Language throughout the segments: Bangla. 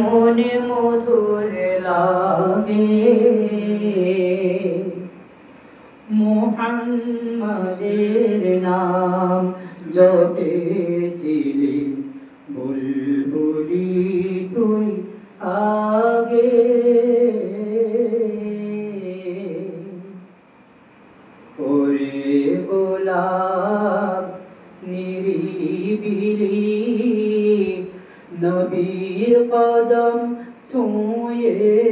মনে মধুর লাগে মুহাম্মাদের নাম জপেছিলি বুলবুলি তুই আগে ওরে গোলাপ নিরিবিলি নবীর কদম ছুঁয়েছিলি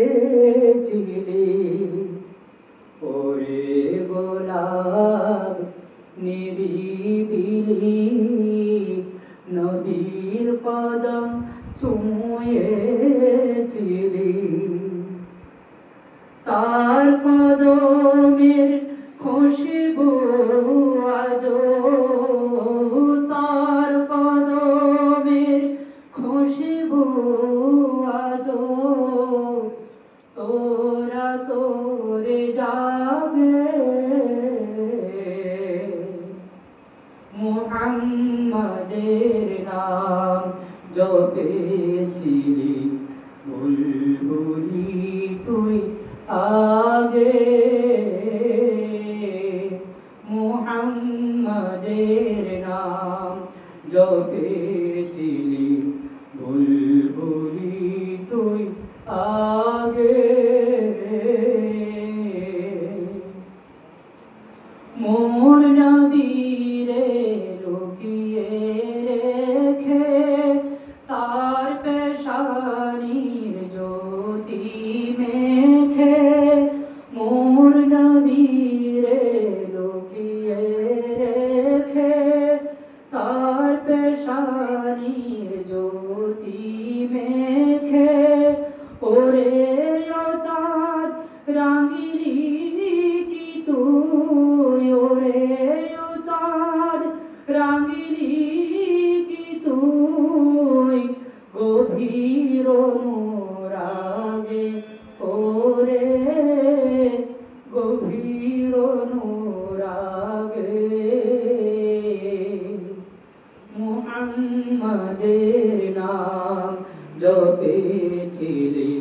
ওরে গোলাপ নিরিবিলি নবীর কদম ছুঁয়েছিলি তার কদমের খুশবু আজো তার কদমের খুশবু আজো তোরা তোরে যাবে মুহাম্মাদের নাম জপেছিলি বুলবুলি তুই আগে মুহাম্মাদের নাম জপেছিলি বুলবুলি তুই আগে মোর নবীরে লুকিয়ে রেখে তার পেশানির জ্যোতি মেখে মোর নবীরে লুকিয়ে রেখে তার পেশানির জ্যোতি মেখে ওরে চাঁদ রাঙিলি কি তুই ওরে চাঁদ রাঙিলি কি তুই গভীর অনুরাগে ওরে গভীর অনুরাগে মুহাম্মাদের নাম জপেছিলি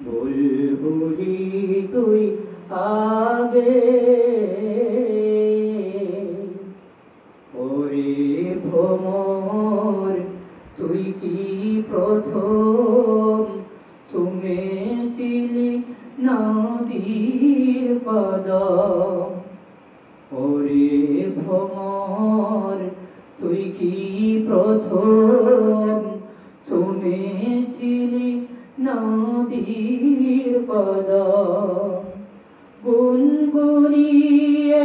বুলবুলি তুই আগে ওরে ভ্রমর তুই কি প্রথম ছুঁয়েছিলি নবীর কদম ওরে ভ্রমর তুই কি প্রথম ছুঁয়েছিলি নবীর কদম গুনগুনিয়ে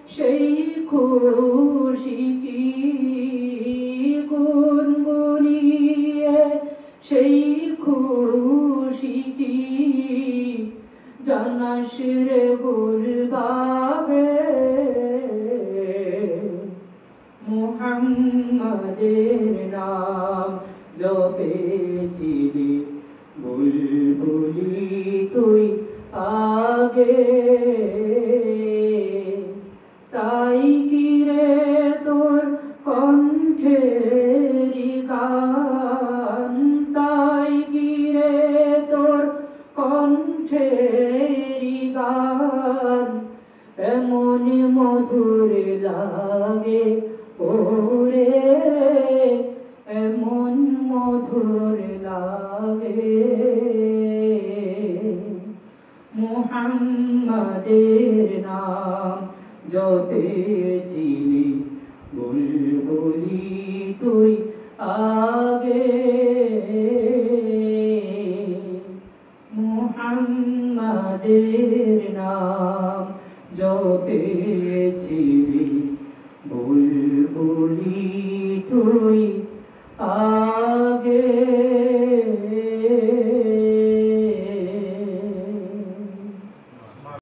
সেই খুশি কি গুনগুনিয়ে সেই খুশি কি জানাস রে গুলবাগে মুহাম্মাদের নাম জপেছিলি বুলবুলি তুই আগে তাই কি রে তোর কণ্ঠেরি গান তাই কি রে তোর কণ্ঠেরি গান এমন মধুর লাগে ওরে এমন মধুর লাগে মুহাম্মাদের নাম জপেছিলি বুলবুলি তুই আগে মুহাম্মাদের নাম জপেছিলি বুলবুলি